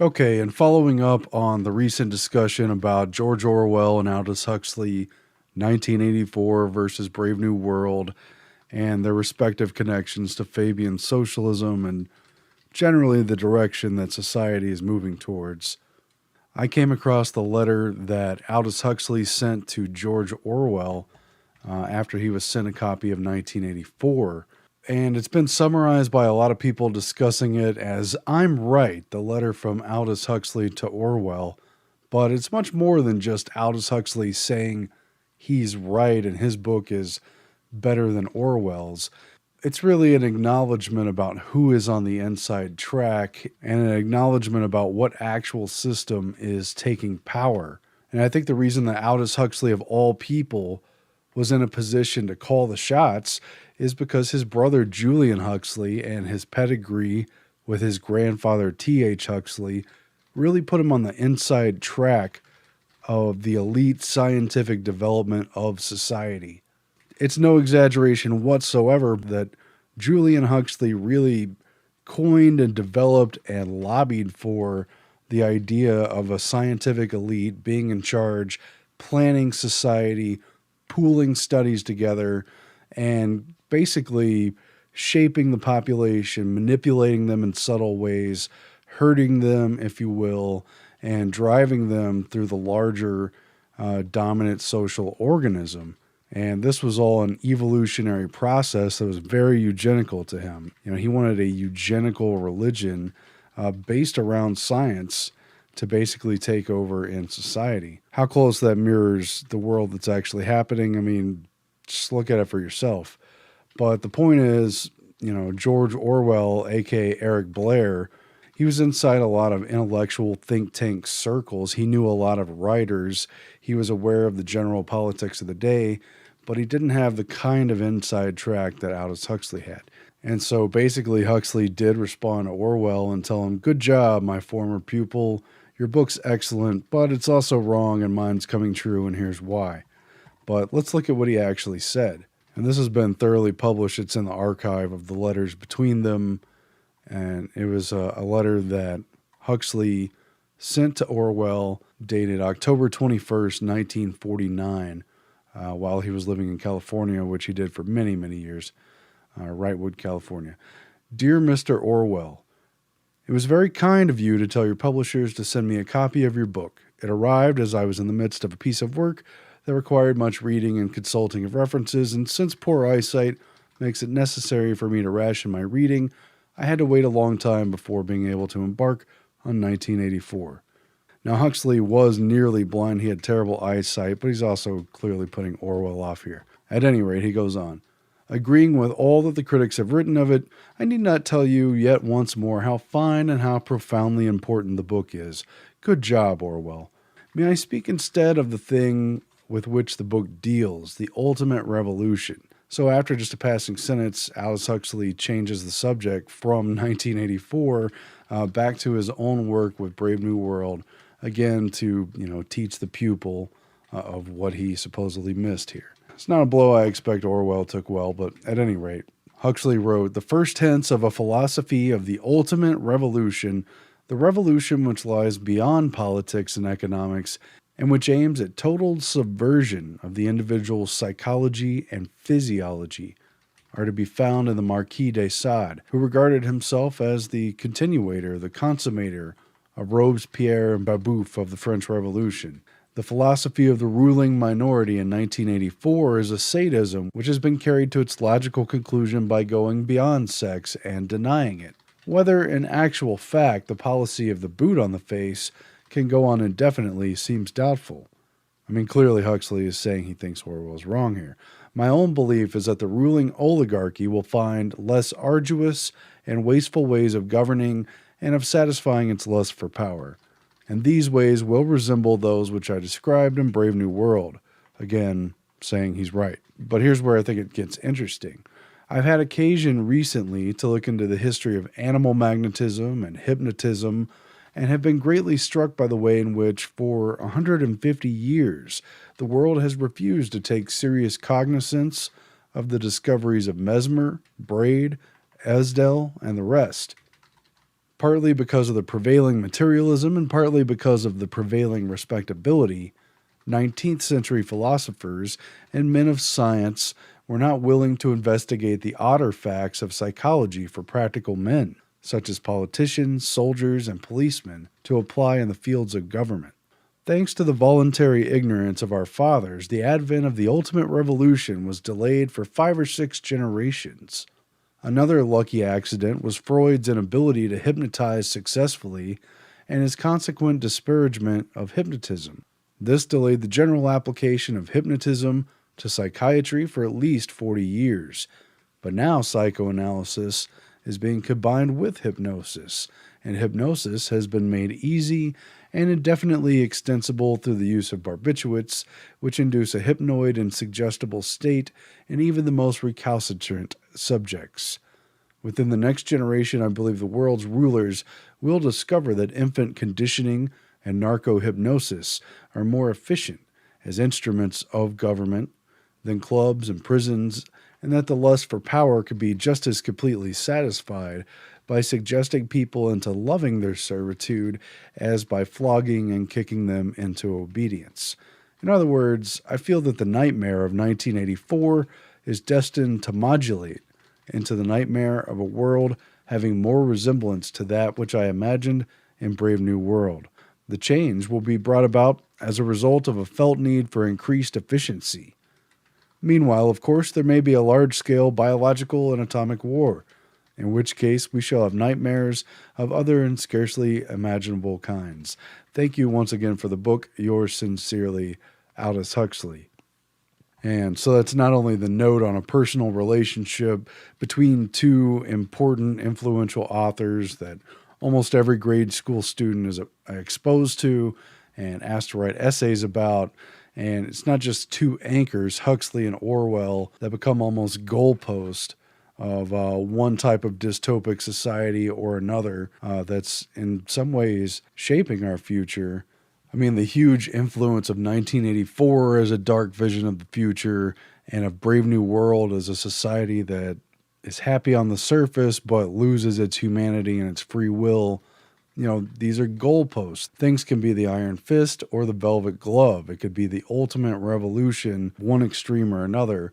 Okay, and following up on the recent discussion about George Orwell and Aldous Huxley, 1984 versus Brave New World, and their respective connections to Fabian socialism and generally the direction that society is moving towards, I came across the letter that Aldous Huxley sent to George Orwell after he was sent a copy of 1984. And it's been summarized by a lot of people discussing it as "I'm right," the letter from Aldous Huxley to Orwell. But it's much more than just Aldous Huxley saying he's right and his book is better than Orwell's. It's really an acknowledgement about who is on the inside track and an acknowledgement about what actual system is taking power. And I think the reason that Aldous Huxley, of all people, was in a position to call the shots is because his brother Julian Huxley and his pedigree with his grandfather T.H. Huxley really put him on the inside track of the elite scientific development of society. It's no exaggeration whatsoever that Julian Huxley really coined and developed and lobbied for the idea of a scientific elite being in charge, planning society, pooling studies together, and basically shaping the population, manipulating them in subtle ways, hurting them, if you will, and driving them through the larger dominant social organism. And this was all an evolutionary process that was very eugenical to him. You know, he wanted a eugenical religion based around science to basically take over in society. How close that mirrors the world that's actually happening, I mean, just look at it for yourself. But the point is, you know, George Orwell, aka Eric Blair, he was inside a lot of intellectual think tank circles. He knew a lot of writers. He was aware of the general politics of the day, but he didn't have the kind of inside track that Aldous Huxley had. And so basically, Huxley did respond to Orwell and tell him, "Good job, my former pupil. Your book's excellent, but it's also wrong and mine's coming true, and here's why." But let's look at what he actually said. And this has been thoroughly published. It's in the archive of the letters between them. And it was a letter that Huxley sent to Orwell dated October 21st, 1949, while he was living in California, which he did for many, many years, Wrightwood, California. "Dear Mr. Orwell, it was very kind of you to tell your publishers to send me a copy of your book. It arrived as I was in the midst of a piece of work that required much reading and consulting of references, and since poor eyesight makes it necessary for me to ration my reading, I had to wait a long time before being able to embark on 1984. Now, Huxley was nearly blind. He had terrible eyesight, but he's also clearly putting Orwell off here. At any rate, he goes on. Agreeing with all that the critics have written of it, I need not tell you yet once more how fine and how profoundly important the book is. Good job, Orwell. May I speak instead of the thing with which the book deals, the ultimate revolution?" So after just a passing sentence, Aldous Huxley changes the subject from 1984 back to his own work with Brave New World, again to, teach the pupil of what he supposedly missed here. It's not a blow I expect Orwell took well, but at any rate, Huxley wrote, "The first hints of a philosophy of the ultimate revolution, the revolution which lies beyond politics and economics, and which aims at total subversion of the individual's psychology and physiology, are to be found in the Marquis de Sade, who regarded himself as the continuator, the consummator of Robespierre and Babeuf of the French Revolution. The philosophy of the ruling minority in 1984 is a sadism which has been carried to its logical conclusion by going beyond sex and denying it. Whether in actual fact the policy of the boot on the face can go on indefinitely seems doubtful." I mean, clearly Huxley is saying he thinks Orwell is wrong here. "My own belief is that the ruling oligarchy will find less arduous and wasteful ways of governing and of satisfying its lust for power. And these ways will resemble those which I described in Brave New World." Again, saying he's right. But here's where I think it gets interesting. I've had occasion recently to look into the history of animal magnetism and hypnotism, and have been greatly struck by the way in which, for 150 years, the world has refused to take serious cognizance of the discoveries of Mesmer, Braid, Esdell, and the rest. Partly because of the prevailing materialism and partly because of the prevailing respectability, 19th century philosophers and men of science were not willing to investigate the odder facts of psychology for practical men, such as politicians, soldiers, and policemen, to apply in the fields of government. Thanks to the voluntary ignorance of our fathers, the advent of the ultimate revolution was delayed for 5 or 6 generations. Another lucky accident was Freud's inability to hypnotize successfully and his consequent disparagement of hypnotism. This delayed the general application of hypnotism to psychiatry for at least 40 years. But now psychoanalysis is being combined with hypnosis, and hypnosis has been made easy and indefinitely extensible through the use of barbiturates, which induce a hypnoid and suggestible state in even the most recalcitrant subjects. Within the next generation, I believe the world's rulers will discover that infant conditioning and narco-hypnosis are more efficient as instruments of government than clubs and prisons, and that the lust for power could be just as completely satisfied by suggesting people into loving their servitude as by flogging and kicking them into obedience. In other words, I feel that the nightmare of 1984 is destined to modulate into the nightmare of a world having more resemblance to that which I imagined in Brave New World. The change will be brought about as a result of a felt need for increased efficiency. Meanwhile, of course, there may be a large-scale biological and atomic war, in which case we shall have nightmares of other and scarcely imaginable kinds. Thank you once again for the book. Yours sincerely, Aldous Huxley. And so that's not only the note on a personal relationship between two important, influential authors that almost every grade school student is exposed to and asked to write essays about. And it's not just two anchors, Huxley and Orwell, that become almost goalposts of one type of dystopic society or another that's in some ways shaping our future. I mean, the huge influence of 1984 as a dark vision of the future and of Brave New World as a society that is happy on the surface but loses its humanity and its free will. You know, these are goalposts. Things can be the iron fist or the velvet glove. It could be the ultimate revolution, one extreme or another.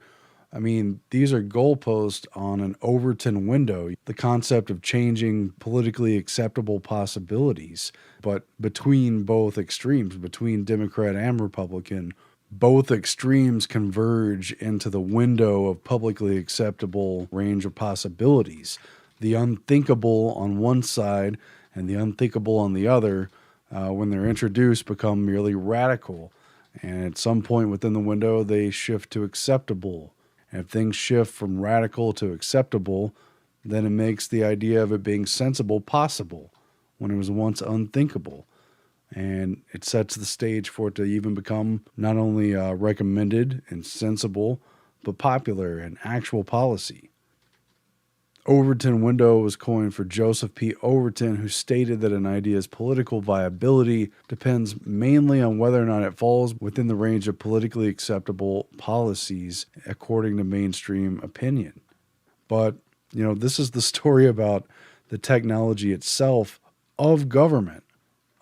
I mean, these are goalposts on an Overton window, the concept of changing politically acceptable possibilities. But between both extremes, between Democrat and Republican, both extremes converge into the window of publicly acceptable range of possibilities. The unthinkable on one side and the unthinkable on the other, when they're introduced, become merely radical. And at some point within the window, they shift to acceptable. And if things shift from radical to acceptable, then it makes the idea of it being sensible possible when it was once unthinkable. And it sets the stage for it to even become not only recommended and sensible, but popular and actual policy. Overton window was coined for Joseph P. Overton, who stated that an idea's political viability depends mainly on whether or not it falls within the range of politically acceptable policies according to mainstream opinion. But, you know, this is the story about the technology itself of government.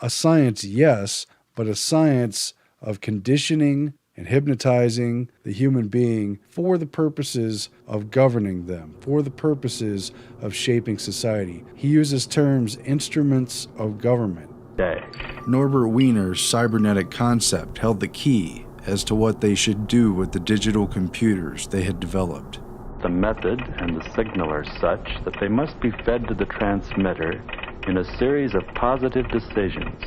A science, yes, but a science of conditioning and hypnotizing the human being for the purposes of governing them, for the purposes of shaping society. He uses terms instruments of government. Norbert Wiener's cybernetic concept held the key as to what they should do with the digital computers they had developed. The method and the signal are such that they must be fed to the transmitter in a series of positive decisions.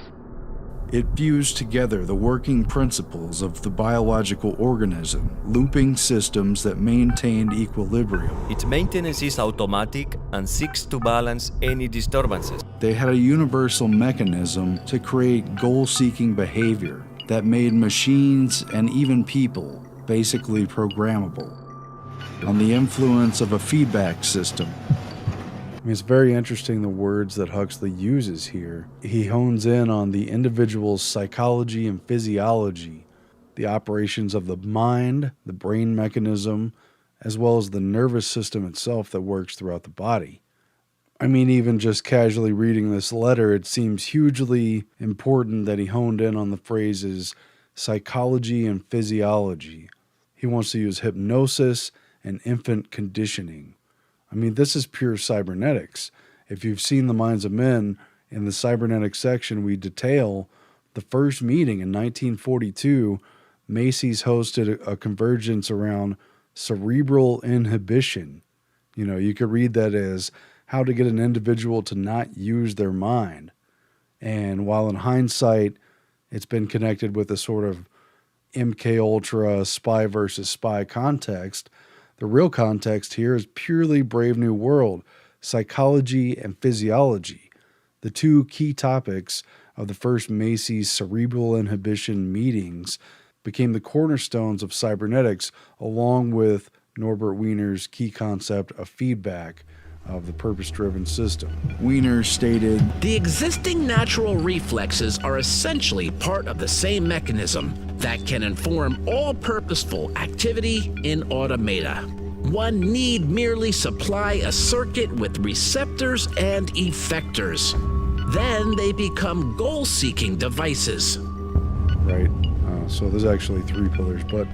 It fused together the working principles of the biological organism, looping systems that maintained equilibrium. Its maintenance is automatic and seeks to balance any disturbances. They had a universal mechanism to create goal-seeking behavior that made machines and even people basically programmable. On the influence of a feedback system. I mean, it's very interesting the words that Huxley uses here. He hones in on the individual's psychology and physiology, the operations of the mind, the brain mechanism, as well as the nervous system itself that works throughout the body. I mean, even just casually reading this letter, it seems hugely important that he honed in on the phrases psychology and physiology. He wants to use hypnosis and infant conditioning. I mean, this is pure cybernetics. If you've seen The Minds of Men, in the cybernetics section, we detail the first meeting in 1942. Macy's hosted a convergence around cerebral inhibition. You could read that as how to get an individual to not use their mind. And while in hindsight, it's been connected with a sort of MK Ultra spy versus spy context, the real context here is purely Brave New World, psychology and physiology, the two key topics of the first Macy's cerebral inhibition meetings became the cornerstones of cybernetics, along with Norbert Wiener's key concept of feedback of the purpose-driven system. Wiener stated, "The existing natural reflexes are essentially part of the same mechanism that can inform all purposeful activity in automata. One need merely supply a circuit with receptors and effectors. Then they become goal-seeking devices." Right? So there's actually three pillars, but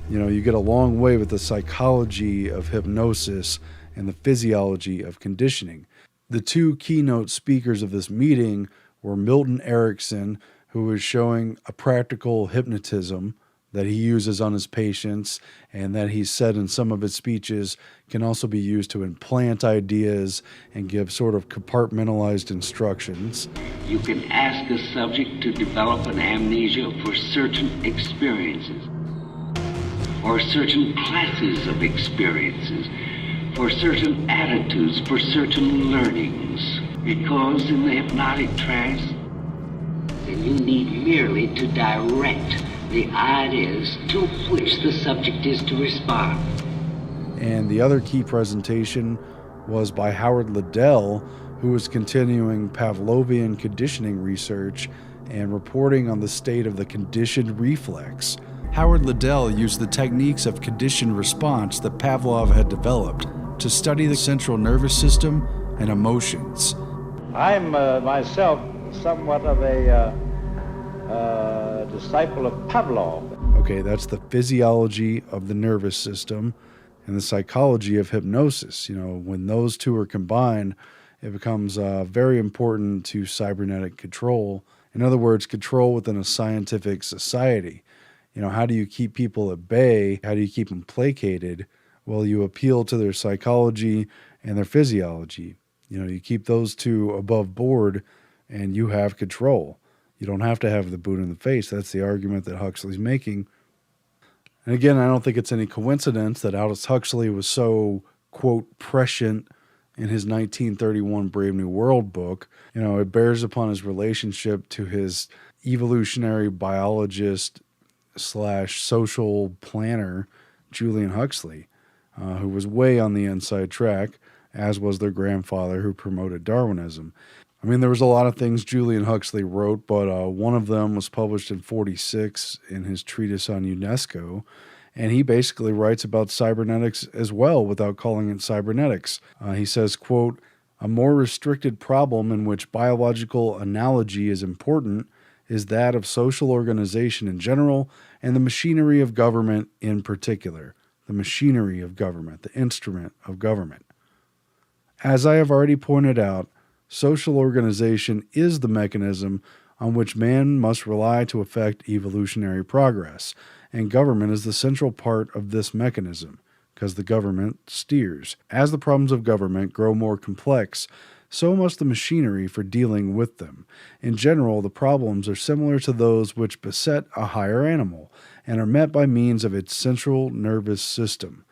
you get a long way with the psychology of hypnosis and the physiology of conditioning. The two keynote speakers of this meeting were Milton Erickson, who is showing a practical hypnotism that he uses on his patients and that he said in some of his speeches can also be used to implant ideas and give sort of compartmentalized instructions. You can ask a subject to develop an amnesia for certain experiences, or certain classes of experiences, for certain attitudes, for certain learnings. Because in the hypnotic trance, then you need merely to direct the ideas to which the subject is to respond. And the other key presentation was by Howard Liddell, who was continuing Pavlovian conditioning research and reporting on the state of the conditioned reflex. Howard Liddell used the techniques of conditioned response that Pavlov had developed to study the central nervous system and emotions. I'm myself somewhat of a disciple of Pavlov. Okay, that's the physiology of the nervous system and the psychology of hypnosis. When those two are combined, it becomes very important to cybernetic control. In other words, control within a scientific society. How do you keep people at bay? How do you keep them placated? Well, you appeal to their psychology and their physiology. You keep those two above board and you have control. You don't have to have the boot in the face. That's the argument that Huxley's making. And again, I don't think it's any coincidence that Aldous Huxley was so, quote, prescient in his 1931 Brave New World book. It bears upon his relationship to his evolutionary biologist / social planner, Julian Huxley, who was way on the inside track, as was their grandfather who promoted Darwinism. I mean, there was a lot of things Julian Huxley wrote, but one of them was published in 1946 in his treatise on UNESCO, and he basically writes about cybernetics as well without calling it cybernetics. He says, quote, "A more restricted problem in which biological analogy is important is that of social organization in general and the machinery of government in particular." The machinery of government, the instrument of government. As I have already pointed out, social organization is the mechanism on which man must rely to effect evolutionary progress, and government is the central part of this mechanism, because the government steers. As the problems of government grow more complex, so must the machinery for dealing with them. In general, the problems are similar to those which beset a higher animal, and are met by means of its central nervous system.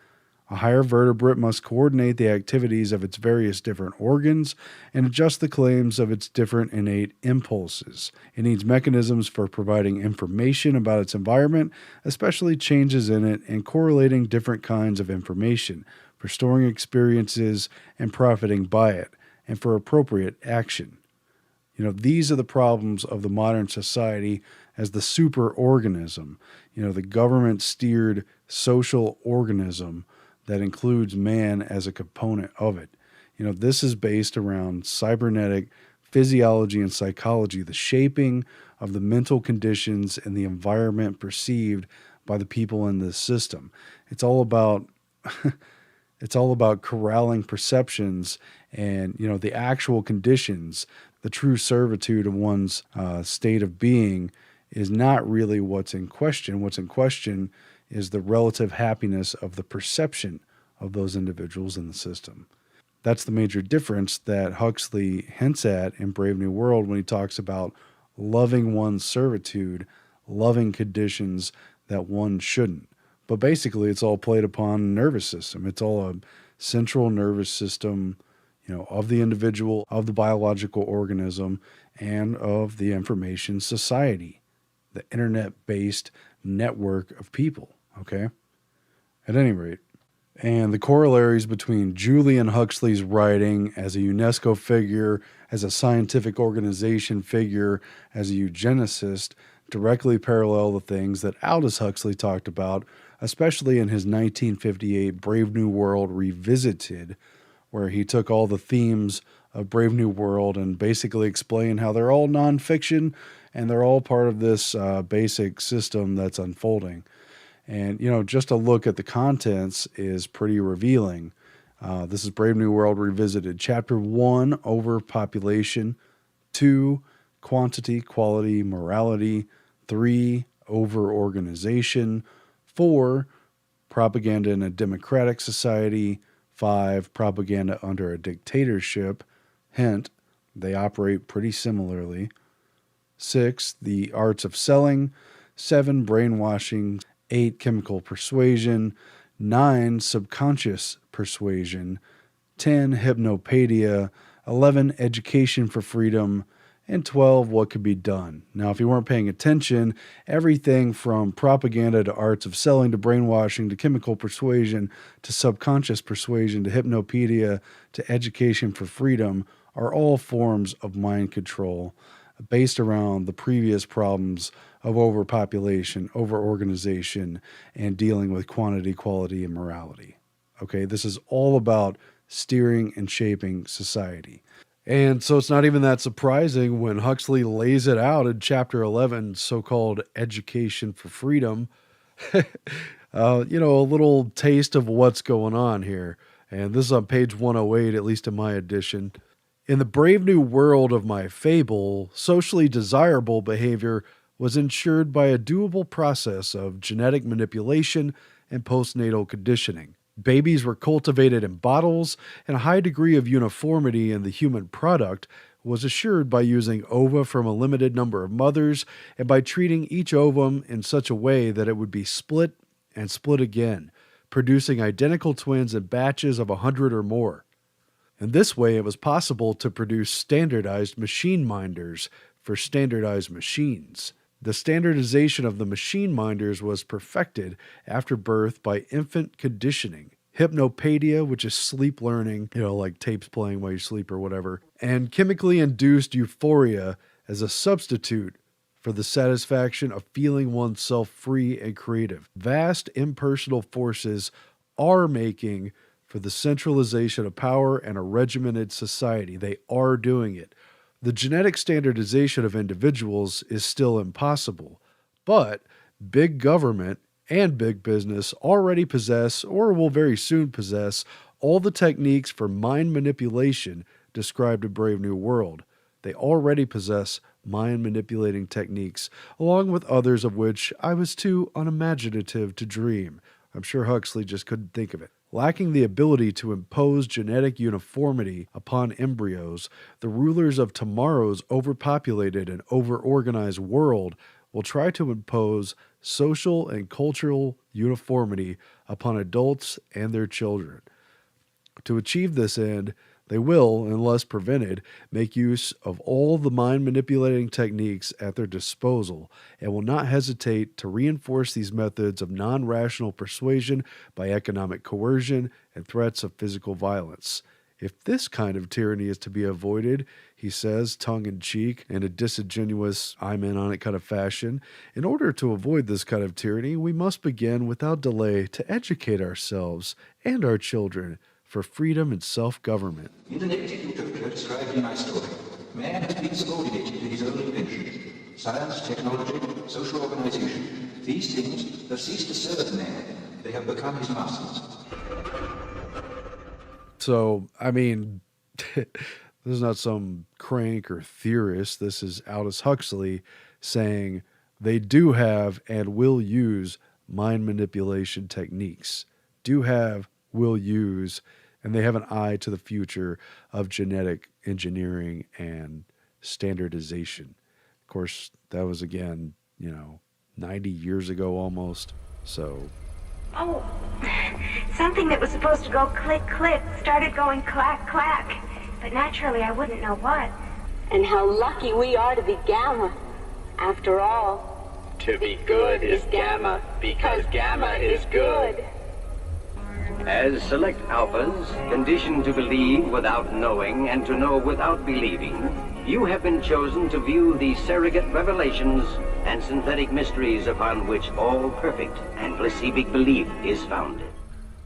A higher vertebrate must coordinate the activities of its various different organs and adjust the claims of its different innate impulses. It needs mechanisms for providing information about its environment, especially changes in it, and correlating different kinds of information, for storing experiences and profiting by it, and for appropriate action. These are the problems of the modern society as the superorganism, the government-steered social organism that includes man as a component of it. This is based around cybernetic physiology and psychology, the shaping of the mental conditions and the environment perceived by the people in this system. It's all about it's all about corralling perceptions and the actual conditions. The true servitude of one's state of being is not really what's in question. What's in question is the relative happiness of the perception of those individuals in the system. That's the major difference that Huxley hints at in Brave New World when he talks about loving one's servitude, loving conditions that one shouldn't. But basically, it's all played upon the nervous system. It's all a central nervous system, of the individual, of the biological organism, and of the information society, the internet-based network of people, okay? At any rate, and the corollaries between Julian Huxley's writing as a UNESCO figure, as a scientific organization figure, as a eugenicist, directly parallel the things that Aldous Huxley talked about, especially in his 1958 Brave New World Revisited, where he took all the themes of Brave New World and basically explained how they're all nonfiction and they're all part of this basic system that's unfolding. And, just a look at the contents is pretty revealing. This is Brave New World Revisited. Chapter 1, Overpopulation. 2, Quantity, Quality, Morality. 3, Over-organization. 4, Propaganda in a Democratic Society. 5, Propaganda under a Dictatorship. Hint, they operate pretty similarly. 6, The Arts of Selling. 7, Brainwashing. 8, Chemical Persuasion. 9, Subconscious Persuasion. 10, Hypnopadia. 11, Education for Freedom. And 12, What Could Be Done. Now, if you weren't paying attention, everything from propaganda to arts of selling to brainwashing to chemical persuasion to subconscious persuasion to hypnopedia to education for freedom are all forms of mind control based around the previous problems of overpopulation, overorganization, and dealing with quantity, quality, and morality. Okay, this is all about steering and shaping society. And so it's not even that surprising when Huxley lays it out in Chapter 11, so-called Education for Freedom. A little taste of what's going on here. And this is on page 108, at least in my edition. In the brave new world of my fable, socially desirable behavior was ensured by a doable process of genetic manipulation and postnatal conditioning. Babies were cultivated in bottles, and a high degree of uniformity in the human product was assured by using ova from a limited number of mothers and by treating each ovum in such a way that it would be split and split again, producing identical twins in batches of 100 or more. In this way, it was possible to produce standardized machine minders for standardized machines. The standardization of the machine minders was perfected after birth by infant conditioning, hypnopadia, which is sleep learning, like tapes playing while you sleep or whatever, and chemically induced euphoria as a substitute for the satisfaction of feeling oneself free and creative. Vast impersonal forces are making for the centralization of power and a regimented society. They are doing it. The genetic standardization of individuals is still impossible, but big government and big business already possess, or will very soon possess, all the techniques for mind manipulation described in Brave New World. They already possess mind manipulating techniques, along with others of which I was too unimaginative to dream. I'm sure Huxley just couldn't think of it. Lacking the ability to impose genetic uniformity upon embryos, the rulers of tomorrow's overpopulated and overorganized world will try to impose social and cultural uniformity upon adults and their children. To achieve this end, they will, unless prevented, make use of all the mind-manipulating techniques at their disposal and will not hesitate to reinforce these methods of non-rational persuasion by economic coercion and threats of physical violence. If this kind of tyranny is to be avoided, he says, tongue-in-cheek, in a disingenuous, I'm in on it kind of fashion, in order to avoid this kind of tyranny, we must begin without delay to educate ourselves and our children for freedom and self-government. In the negative utopia described in my story, man has been subordinated to his own inventions. Science, technology, social organization, these things have ceased to serve man. They have become his masters. So, I mean, this is not some crank or theorist. This is Aldous Huxley saying they do have and will use mind manipulation techniques. Do have, will use, and they have an eye to the future of genetic engineering and standardization. Of course, that was, again, 90 years ago almost. So... Oh, something that was supposed to go click, click started going clack, clack. But naturally, I wouldn't know what. And how lucky we are to be Gamma. After all, to be good is Gamma, because Gamma is good. As select alphas, conditioned to believe without knowing and to know without believing, you have been chosen to view the surrogate revelations and synthetic mysteries upon which all perfect and placebo belief is founded.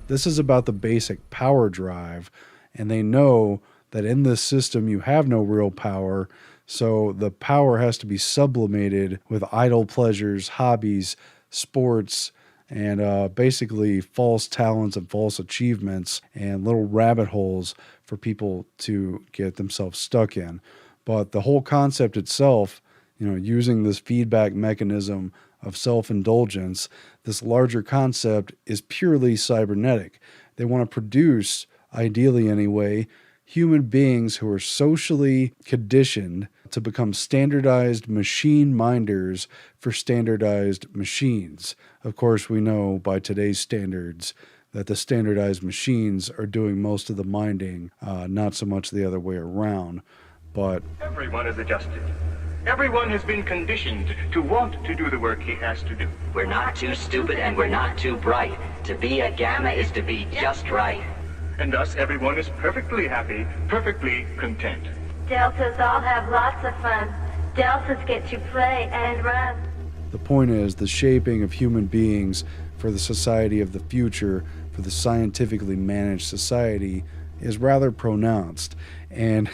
This is about the basic power drive, and they know that in this system you have no real power, so the power has to be sublimated with idle pleasures, hobbies, sports, and basically false talents and false achievements and little rabbit holes for people to get themselves stuck in. But the whole concept itself, using this feedback mechanism of self-indulgence, this larger concept is purely cybernetic. They want to produce, ideally anyway, human beings who are socially conditioned to become standardized machine minders for standardized machines. Of course, we know by today's standards that the standardized machines are doing most of the minding, not so much the other way around. But everyone is adjusted. Everyone has been conditioned to want to do the work he has to do. We're not too stupid and we're not too bright. To be a Gamma is to be just right. And thus everyone is perfectly happy, perfectly content. Deltas all have lots of fun. Deltas get to play and run. The point is, the shaping of human beings for the society of the future, for the scientifically managed society, is rather pronounced. And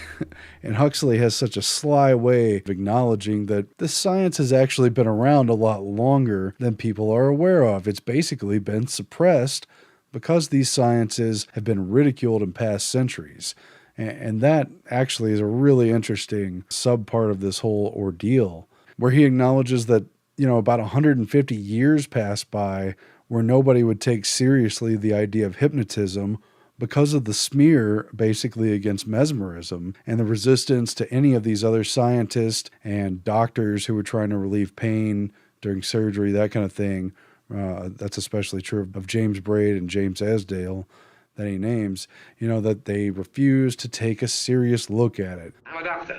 Huxley has such a sly way of acknowledging that this science has actually been around a lot longer than people are aware of. It's basically been suppressed because these sciences have been ridiculed in past centuries. And that actually is a really interesting subpart of this whole ordeal, where he acknowledges that, about 150 years passed by where nobody would take seriously the idea of hypnotism because of the smear basically against mesmerism and the resistance to any of these other scientists and doctors who were trying to relieve pain during surgery, that kind of thing. That's especially true of James Braid and James Esdale that he names, that they refuse to take a serious look at it. I'm a doctor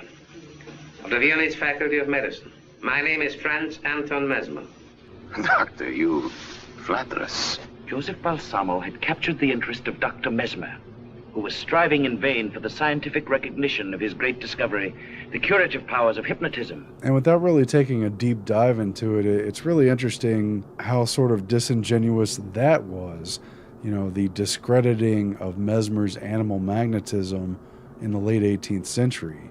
of the Viennese Faculty of Medicine. My name is Franz Anton Mesmer. Doctor, you flatter us. Joseph Balsamo had captured the interest of Dr. Mesmer, who was striving in vain for the scientific recognition of his great discovery, the curative powers of hypnotism. And without really taking a deep dive into it, it's really interesting how sort of disingenuous that was. The discrediting of Mesmer's animal magnetism in the late 18th century.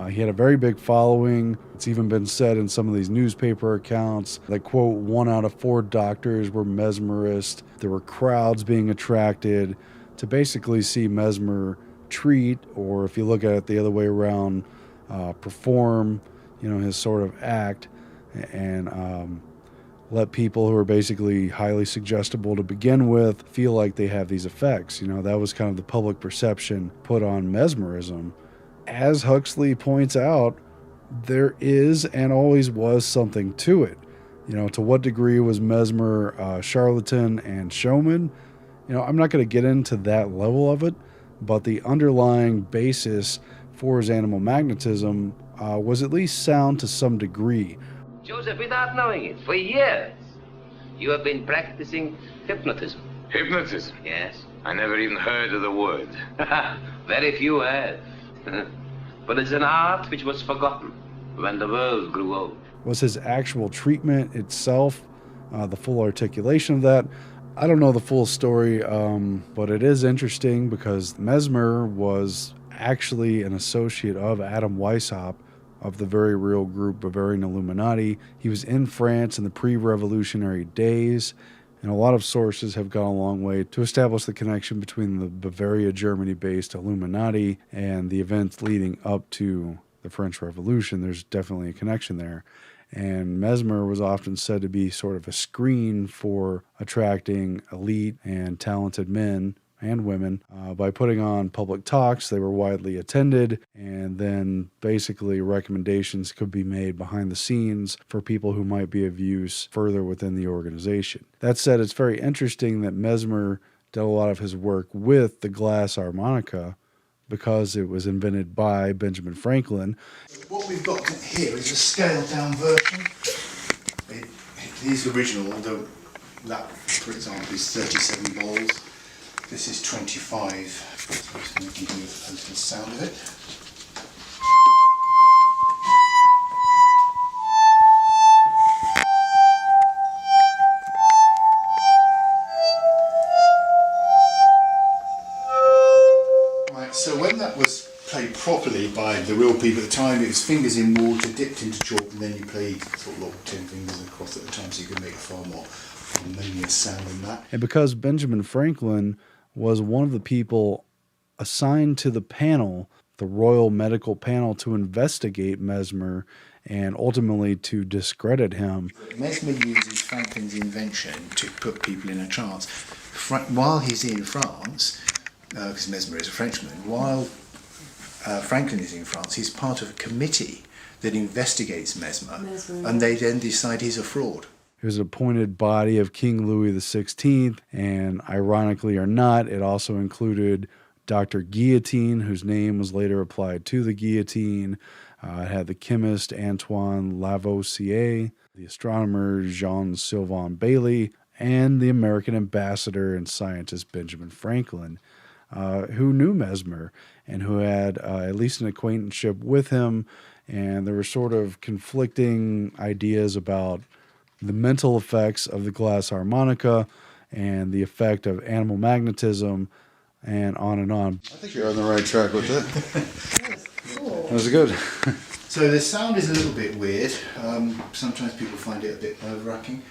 He had a very big following. It's even been said in some of these newspaper accounts that, quote, 1 out of 4 doctors were mesmerists. There were crowds being attracted to basically see Mesmer treat, or if you look at it the other way around, perform, his sort of act, and let people who are basically highly suggestible to begin with feel like they have these effects. That was kind of the public perception put on mesmerism. As Huxley points out, there is and always was something to it. To what degree was Mesmer charlatan and showman? I'm not going to get into that level of it, but the underlying basis for his animal magnetism was at least sound to some degree. Joseph, without knowing it, for years, you have been practicing hypnotism. Hypnotism? Yes. I never even heard of the word. Very few have. But it's an art which was forgotten when the world grew old. Was his actual treatment itself, the full articulation of that? I don't know the full story, but it is interesting because Mesmer was actually an associate of Adam Weishaupt of the very real group Bavarian Illuminati. He was in France in the pre-revolutionary days, and a lot of sources have gone a long way to establish the connection between the Bavaria, Germany-based Illuminati and the events leading up to the French Revolution. There's definitely a connection there. And Mesmer was often said to be sort of a screen for attracting elite and talented men and women. By putting on public talks, they were widely attended, and then basically recommendations could be made behind the scenes for people who might be of use further within the organization. That said, it's very interesting that Mesmer did a lot of his work with the glass harmonica because it was invented by Benjamin Franklin. What we've got here is a scaled down version. It is original, although that, for example, is 37 balls. This is 25. So I'm just going to give you a little sound of it. So when that was played properly by the real people at the time, it was fingers in water, dipped into chalk, and then you played sort of like 10 fingers across at the time, so you could make a far more harmonious sound than that. And because Benjamin Franklin was one of the people assigned to the panel, the Royal Medical Panel, to investigate Mesmer and ultimately to discredit him. Mesmer uses Franklin's invention to put people in a trance. While he's in France, because Mesmer is a Frenchman, while Franklin is in France, he's part of a committee that investigates Mesmer, and they then decide he's a fraud. It was an appointed body of King Louis XVI, and ironically or not, it also included Dr. Guillotine, whose name was later applied to the guillotine. It had the chemist Antoine Lavoisier, the astronomer Jean-Sylvain Bailly, and the American ambassador and scientist Benjamin Franklin, who knew Mesmer and who had at least an acquaintanceship with him. And there were sort of conflicting ideas about the mental effects of the glass harmonica and the effect of animal magnetism, and on and on. I think you're on the right track with it. Cool. That was good. So the sound is a little bit weird. Sometimes people find it a bit nerve-wracking.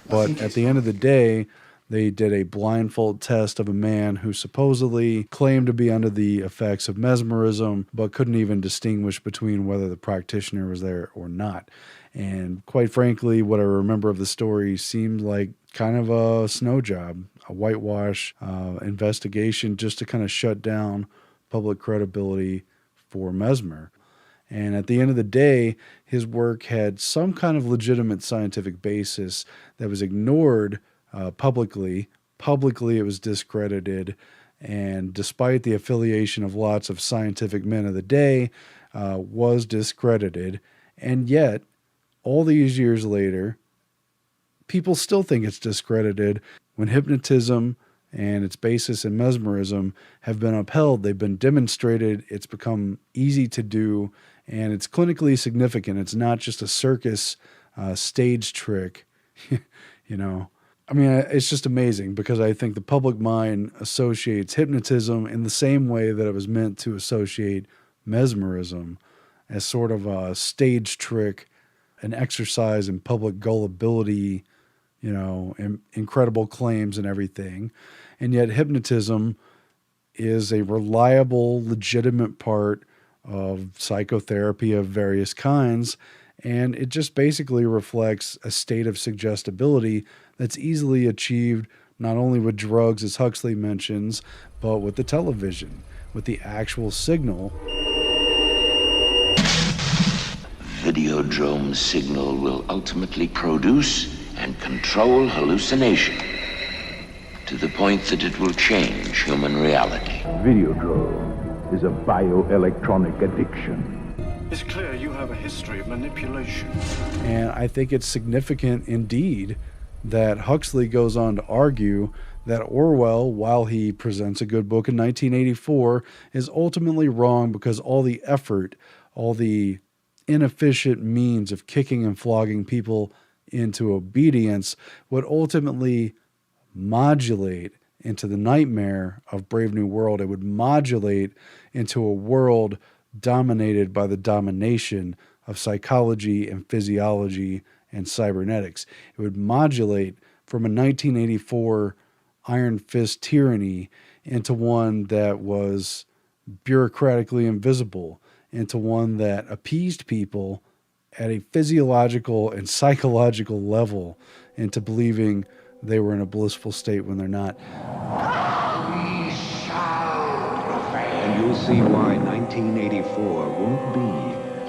But at the end of the day, they did a blindfold test of a man who supposedly claimed to be under the effects of mesmerism, but couldn't even distinguish between whether the practitioner was there or not. And quite frankly, what I remember of the story seemed like kind of a snow job, a whitewash investigation just to kind of shut down public credibility for Mesmer. And at the end of the day, his work had some kind of legitimate scientific basis that was ignored publicly. Publicly, it was discredited. And despite the affiliation of lots of scientific men of the day, was discredited. And yet, all these years later, people still think it's discredited when hypnotism and its basis in mesmerism have been upheld. They've been demonstrated. It's become easy to do, and it's clinically significant. It's not just a circus stage trick, you know. I mean, it's just amazing because I think the public mind associates hypnotism in the same way that it was meant to associate mesmerism as sort of a stage trick, an exercise in public gullibility, you know, incredible claims and everything. And yet hypnotism is a reliable, legitimate part of psychotherapy of various kinds. And it just basically reflects a state of suggestibility that's easily achieved not only with drugs, as Huxley mentions, but with the television, with the actual signal. Videodrome signal will ultimately produce and control hallucination to the point that it will change human reality. Videodrome is a bioelectronic addiction. It's clear you have a history of manipulation. And I think it's significant indeed that Huxley goes on to argue that Orwell, while he presents a good book in 1984, is ultimately wrong because all the effort, all the inefficient means of kicking and flogging people into obedience would ultimately modulate into the nightmare of Brave New World. It would modulate into a world dominated by the domination of psychology and physiology and cybernetics. It would modulate from a 1984 Iron Fist tyranny into one that was bureaucratically invisible, into one that appeased people at a physiological and psychological level into believing they were in a blissful state when they're not. And you'll see why 1984 won't be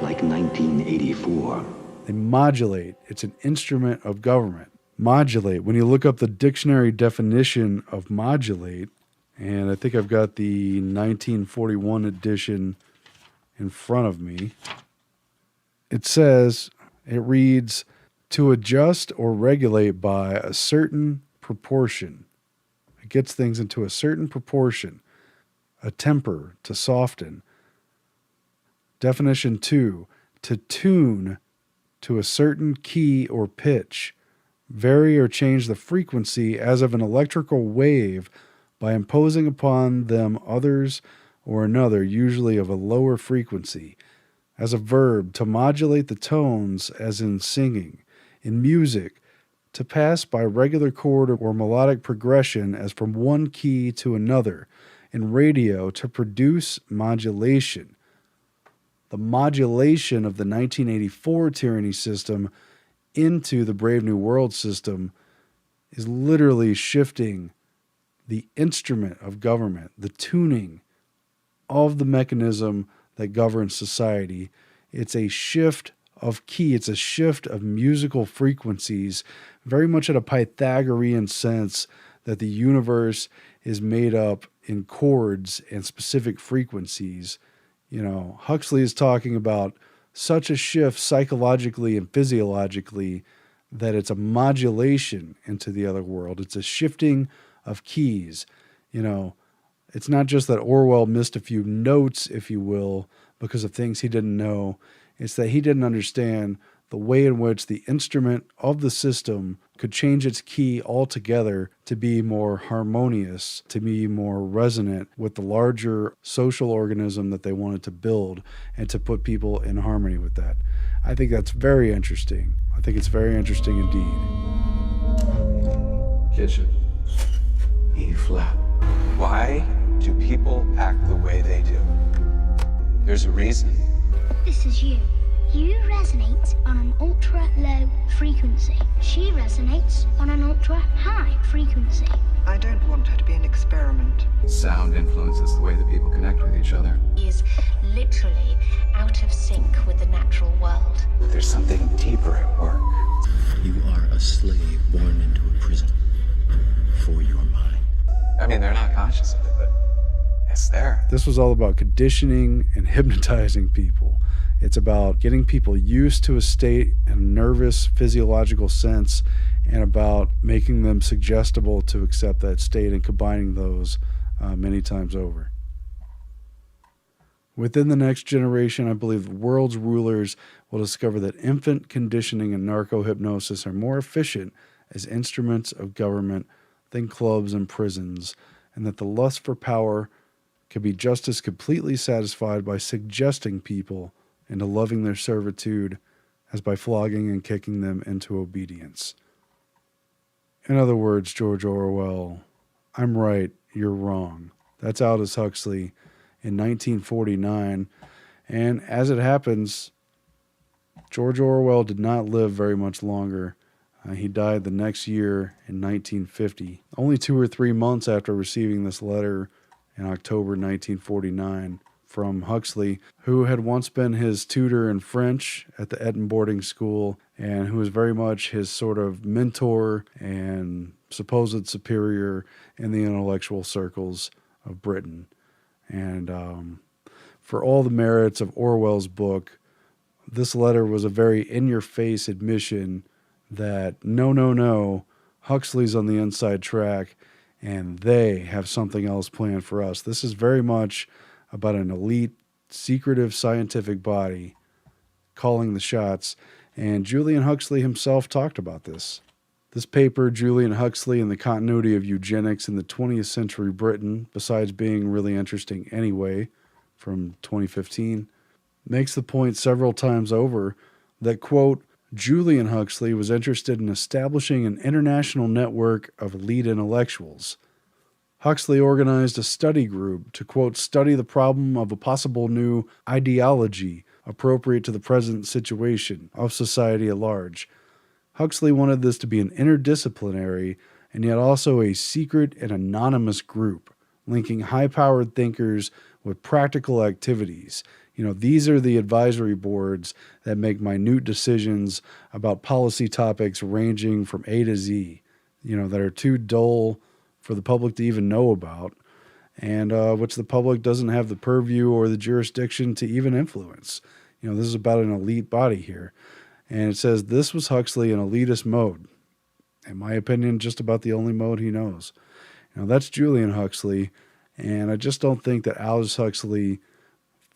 like 1984. They modulate. It's an instrument of government. Modulate. When you look up the dictionary definition of modulate, and I think I've got the 1941 edition in front of me, it reads, to adjust or regulate by a certain proportion. It gets things into a certain proportion. A temper, to soften. Definition 2, to tune to a certain key or pitch. Vary or change the frequency as of an electrical wave by imposing upon them others or another, usually of a lower frequency. As a verb, to modulate the tones as in singing. In music, to pass by regular chord or melodic progression as from one key to another. In radio, to produce modulation. The modulation of the 1984 tyranny system into the Brave New World system is literally shifting the instrument of government, the tuning of the mechanism that governs society. It's a shift of key. It's a shift of musical frequencies, very much in a Pythagorean sense that the universe is made up in chords and specific frequencies. You know, Huxley is talking about such a shift psychologically and physiologically that it's a modulation into the other world. It's a shifting of keys. You know, it's not just that Orwell missed a few notes, if you will, because of things he didn't know. It's that he didn't understand the way in which the instrument of the system could change its key altogether to be more harmonious, to be more resonant with the larger social organism that they wanted to build, and to put people in harmony with that. I think that's very interesting. I think it's very interesting indeed. Kitchen. E flat. Why do people act the way they do? There's a reason. This is you. You resonate on an ultra-low frequency. She resonates on an ultra-high frequency. I don't want her to be an experiment. Sound influences the way that people connect with each other. He is literally out of sync with the natural world. There's something deeper at work. You are a slave born into a prison for your mind. I mean, they're not conscious of it, but it's there. This was all about conditioning and hypnotizing people. It's about getting people used to a state in a nervous, physiological sense, and about making them suggestible to accept that state and combining those many times over. Within the next generation, I believe the world's rulers will discover that infant conditioning and narco-hypnosis are more efficient as instruments of government than clubs and prisons, and that the lust for power can be just as completely satisfied by suggesting people into loving their servitude as by flogging and kicking them into obedience. In other words, George Orwell, I'm right, you're wrong. That's Aldous Huxley in 1949. And as it happens, George Orwell did not live very much longer. He died the next year in 1950, only 2 or 3 months after receiving this letter in October 1949 from Huxley, who had once been his tutor in French at the Eton boarding school and who was very much his sort of mentor and supposed superior in the intellectual circles of Britain. And for all the merits of Orwell's book, this letter was a very in-your-face admission that no, Huxley's on the inside track and they have something else planned for us. This is very much about an elite, secretive scientific body calling the shots. And Julian Huxley himself talked about this This paper, Julian Huxley and the Continuity of Eugenics in the 20th Century Britain, besides being really interesting anyway, from 2015, makes the point several times over that, quote, Julian Huxley was interested in establishing an international network of elite intellectuals. Huxley organized a study group to, quote, study the problem of a possible new ideology appropriate to the present situation of society at large. Huxley wanted this to be an interdisciplinary and yet also a secret and anonymous group, linking high-powered thinkers with practical activities. These are the advisory boards that make minute decisions about policy topics ranging from A to Z, that are too dull for the public to even know about, and which the public doesn't have the purview or the jurisdiction to even influence. This is about an elite body here. And it says this was Huxley in elitist mode. In my opinion, just about the only mode he knows. That's Julian Huxley, and I just don't think that Aldous Huxley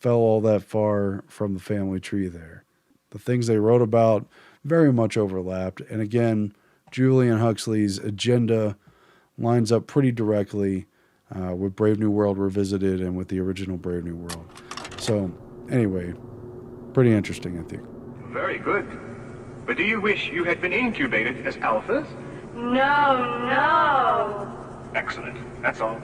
fell all that far from the family tree there. The things they wrote about very much overlapped, and again, Julian Huxley's agenda lines up pretty directly with Brave New World Revisited and with the original Brave New World. So, anyway, pretty interesting, I think. Very good. But do you wish you had been incubated as alphas? No. Excellent. That's all.